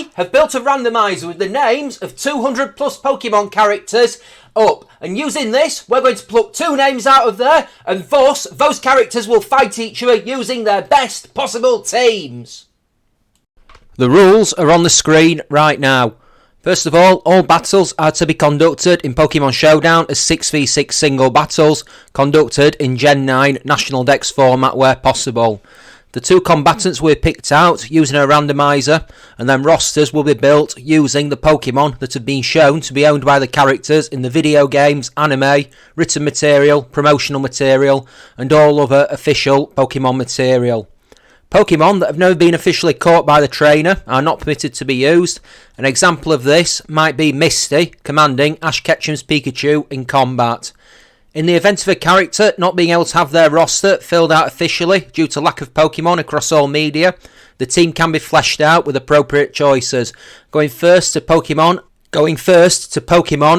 I have built a randomizer with the names of 200 plus Pokemon characters up, and using this we're going to pluck 2 names out of there, and thus those characters will fight each other using their best possible teams. The rules are on the screen right now. First of all battles are to be conducted in Pokemon Showdown as 6v6 single battles, conducted in Gen 9 National Dex format where possible. The 2 combatants were picked out using a randomizer, and then rosters will be built using the Pokemon that have been shown to be owned by the characters in the video games, anime, written material, promotional material, and all other official Pokemon material. Pokemon that have never been officially caught by the trainer are not permitted to be used. An example of this might be Misty commanding Ash Ketchum's Pikachu in combat. In the event of a character not being able to have their roster filled out officially due to lack of Pokemon across all media, the team can be fleshed out with appropriate choices, going first to Pokemon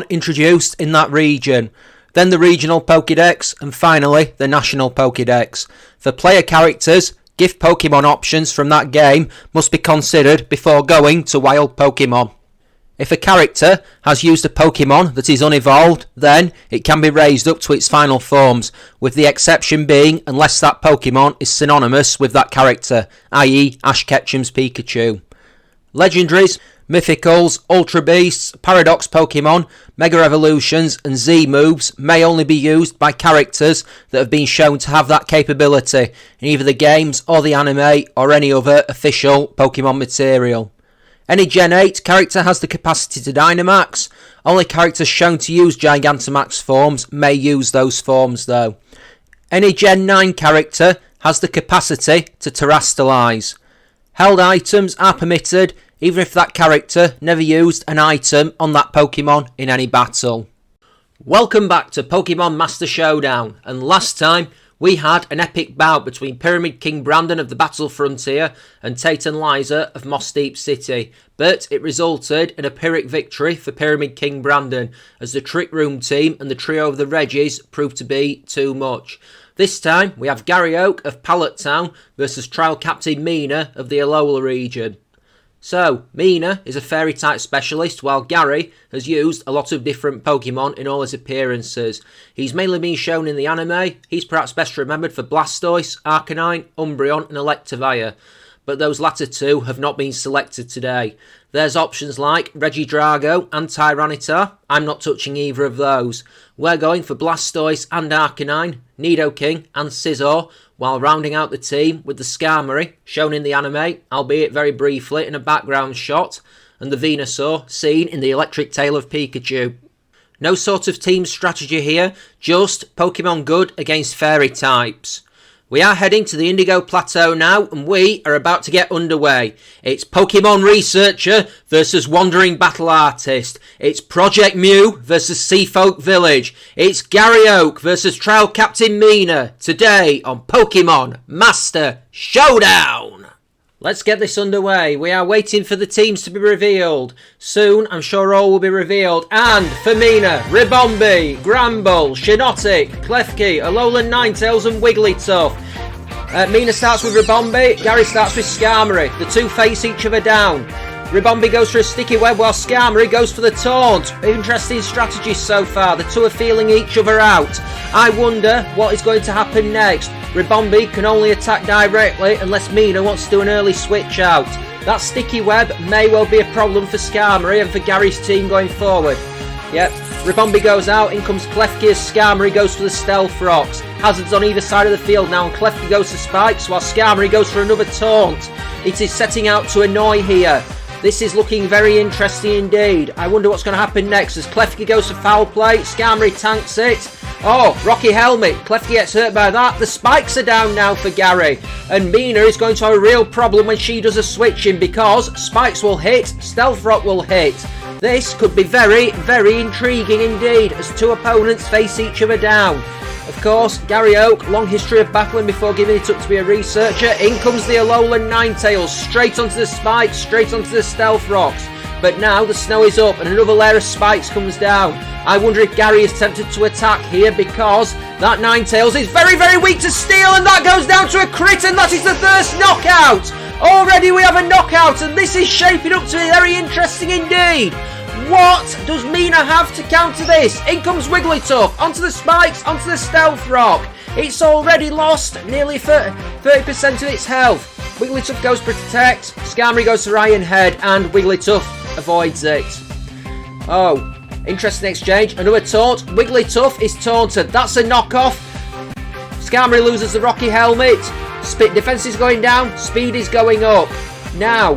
introduced in that region, then the regional Pokédex, and finally the national Pokédex. For player characters, gift Pokemon options from that game must be considered before going to wild Pokemon. If a character has used a Pokemon that is unevolved, then it can be raised up to its final forms, with the exception being unless that Pokemon is synonymous with that character, i.e. Ash Ketchum's Pikachu. Legendaries, Mythicals, Ultra Beasts, Paradox Pokemon, Mega Evolutions and Z moves may only be used by characters that have been shown to have that capability in either the games or the anime or any other official Pokemon material. Any Gen 8 character has the capacity to Dynamax. Only characters shown to use Gigantamax forms may use those forms though. Any Gen 9 character has the capacity to Terastallize. Held items are permitted even if that character never used an item on that Pokemon in any battle. Welcome back to Pokemon Master Showdown, and last time we had an epic bout between Pyramid King Brandon of the Battle Frontier and Tayton Liza of Moss Deep City, but it resulted in a Pyrrhic victory for Pyramid King Brandon as the Trick Room team and the trio of the Reggies proved to be too much. This time we have Gary Oak of Pallet Town versus Trial Captain Mina of the Alola region. So, Mina is a fairy type specialist, while Gary has used a lot of different Pokemon in all his appearances. He's mainly been shown in the anime. He's perhaps best remembered for Blastoise, Arcanine, Umbreon and Electivire, but those latter 2 have not been selected today. There's options like Regidrago and Tyranitar. I'm not touching either of those. We're going for Blastoise and Arcanine, Nidoking and Scizor, while rounding out the team with the Skarmory, shown in the anime, albeit very briefly in a background shot, and the Venusaur, seen in the Electric Tail of Pikachu. No sort of team strategy here, just Pokemon good against fairy types. We are heading to the Indigo Plateau now, and we are about to get underway. It's Pokemon Researcher versus Wandering Battle Artist. It's Project Mew versus Seafolk Village. It's Gary Oak versus Trial Captain Mina. Today on Pokemon Master Showdown. Let's get this underway. We are waiting for the teams to be revealed. Soon, I'm sure all will be revealed. And for Mina, Ribombee, Gramble, Shiinotic, Klefki, Alola Ninetales and Wigglytuff. Mina starts with Ribombee, Gary starts with Skarmory. The 2 face each other down. Ribombee goes for a Sticky Web while Skarmory goes for the Taunt. Interesting strategies so far. The 2 are feeling each other out. I wonder what is going to happen next. Ribombee can only attack directly unless Mina wants to do an early switch out. That Sticky Web may well be a problem for Skarmory and for Gary's team going forward. Yep, Ribombee goes out, in comes Klefki as Skarmory goes for the Stealth Rocks. Hazards on either side of the field now, and Klefki goes for Spikes while Skarmory goes for another Taunt. It is setting out to annoy here. This is looking very interesting indeed. I wonder what's going to happen next as Klefki goes for Foul Play, Skarmory tanks it. Oh, Rocky Helmet, Klefki gets hurt by that. The Spikes are down now for Gary. And Mina is going to have a real problem when she does a switching because Spikes will hit, Stealth Rock will hit. This could be very, very intriguing indeed as 2 opponents face each other down. Of course, Gary Oak, long history of battling before giving it up to be a researcher. In comes the Alola Ninetales, straight onto the Spikes, straight onto the Stealth Rocks. But now the snow is up and another layer of Spikes comes down. I wonder if Gary is tempted to attack here because that Ninetales is very, very weak to steel, and that goes down to a crit, and that is the first knockout. Already we have a knockout, and this is shaping up to be very interesting indeed. What does Mina have to counter this? In comes Wigglytuff, onto the spikes, onto the Stealth Rock. It's already lost nearly 30% of its health. Wigglytuff goes for Protect, Skarmory goes for Iron Head, and Wigglytuff avoids it. Oh, interesting exchange. Another taunt. Wigglytuff is taunted. That's a knockoff. Skarmory loses the Rocky Helmet. Defense is going down. Speed is going up. Now,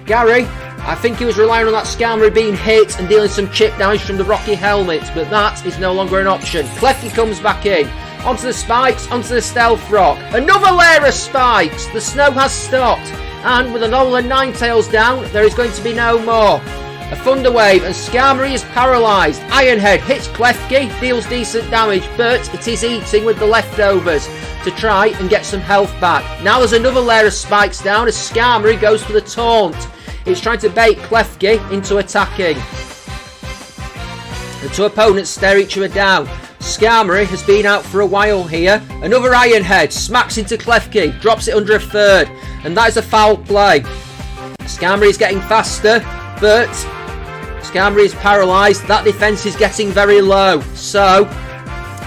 Gary, I think he was relying on that Skarmory being hit and dealing some chip damage from the Rocky Helmet, but that is no longer an option. Klefki comes back in. Onto the spikes, onto the Stealth Rock. Another layer of spikes. The snow has stopped. And with an Alola Ninetales down, there is going to be no more. A Thunder Wave, and Skarmory is paralysed. Iron Head hits Klefki, deals decent damage, but it is eating with the leftovers to try and get some health back. Now there's another layer of spikes down as Skarmory goes for the taunt. It's trying to bait Klefki into attacking. The two opponents stare each other down. Skarmory has been out for a while here. Another Iron Head smacks into Klefki, drops it under a third, and that is a foul play. Skarmory is getting faster, but Skarmory is paralysed. That defence is getting very low, so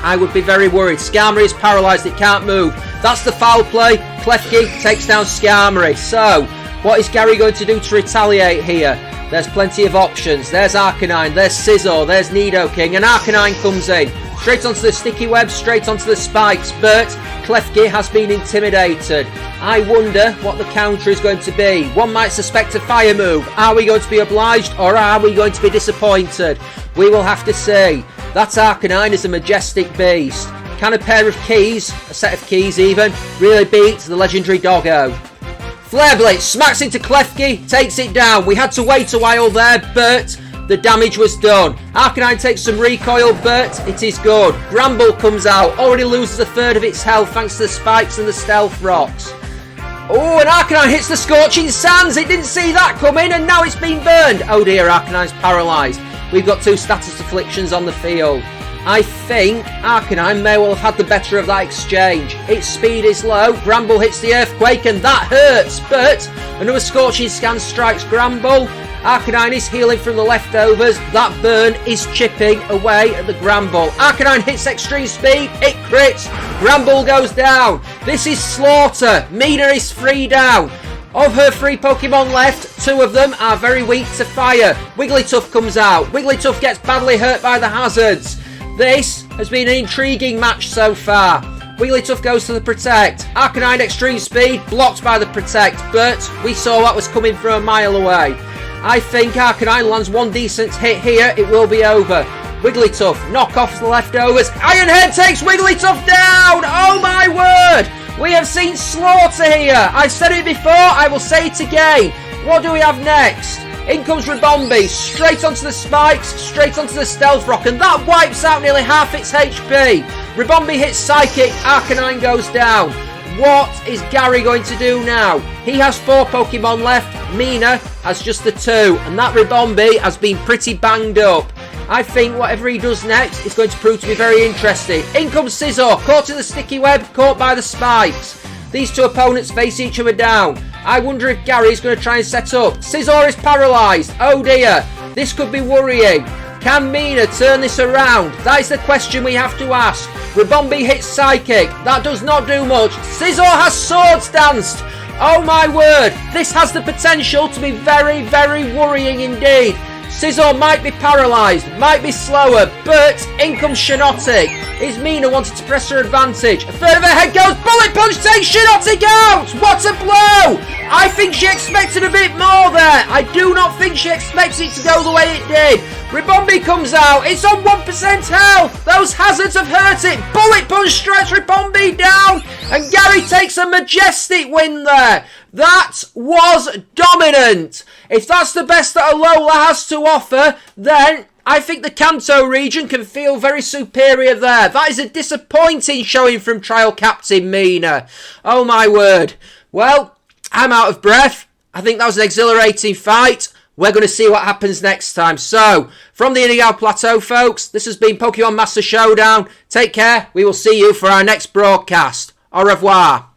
I would be very worried. Skarmory is paralysed, it can't move. That's the foul play. Klefki takes down Skarmory. So, what is Gary going to do to retaliate here? There's plenty of options. There's Arcanine, there's Scizor, there's Nidoking, and Arcanine comes in. Straight onto the sticky web, straight onto the spikes, but Klefki has been intimidated. I wonder what the counter is going to be. One might suspect a fire move. Are we going to be obliged, or are we going to be disappointed? We will have to see. That Arcanine is a majestic beast. Can a pair of keys, a set of keys even, really beat the legendary Doggo? Flare Blitz smacks into Klefki, takes it down. We had to wait a while there, but the damage was done. Arcanine takes some recoil, but it is good. Gramble comes out, already loses a third of its health thanks to the spikes and the Stealth Rocks. Oh, and Arcanine hits the Scorching Sands. It didn't see that coming, and now it's been burned. Oh dear, Arcanine's paralysed. We've got two status afflictions on the field. I think Arcanine may well have had the better of that exchange. Its speed is low, Gramble hits the Earthquake, and that hurts, but another Scorching Scan strikes Gramble. Arcanine is healing from the leftovers. That burn is chipping away at the Gramble. Arcanine hits Extreme Speed, it crits, Gramble goes down. This is slaughter. Mina is 3 down. Of her 3 Pokemon left, 2 of them are very weak to fire. Wigglytuff comes out. Wigglytuff gets badly hurt by the hazards. This has been an intriguing match so far. Wigglytuff goes to the Protect. Arcanine Extreme Speed blocked by the Protect, but we saw what was coming from a mile away. I think Arcanine lands one decent hit here, it will be over. Wigglytuff knock off the leftovers. Iron Head takes Wigglytuff down! Oh my word! We have seen slaughter here. I've said it before, I will say it again. What do we have next? In comes Ribombee, straight onto the spikes, straight onto the Stealth Rock, and that wipes out nearly half its HP. Ribombee hits Psychic, Arcanine goes down. What is Gary going to do now? He has 4 Pokemon left, Mina has just the 2, and that Ribombee has been pretty banged up. I think whatever he does next is going to prove to be very interesting. In comes Scizor, caught in the sticky web, caught by the spikes. These two opponents face each other down. I wonder if Gary's going to try and set up. Scizor is paralysed. Oh dear, this could be worrying. Can Mina turn this around? That is the question we have to ask. Ribombee hits Psychic. That does not do much. Scizor has Swords Danced. Oh my word, this has the potential to be very, very worrying indeed. Scizor might be paralysed, might be slower, but in comes Shiinotic. Is Mina wanting to press her advantage? A third of her head goes, Bullet Punch takes Shiinotic out! What a blow! I think she expected a bit more there. I do not think she expected it to go the way it did. Ribombee comes out, it's on 1% health. Those hazards have hurt it. Bullet Punch strikes Ribombee down, and Gary takes a majestic win there. That was dominant. If that's the best that Alola has to offer, then I think the Kanto region can feel very superior there. That is a disappointing showing from Trial Captain Mina. Oh my word. Well, I'm out of breath. I think that was an exhilarating fight. We're going to see what happens next time. So, from the Inigal Plateau, folks, this has been Pokemon Master Showdown. Take care. We will see you for our next broadcast. Au revoir.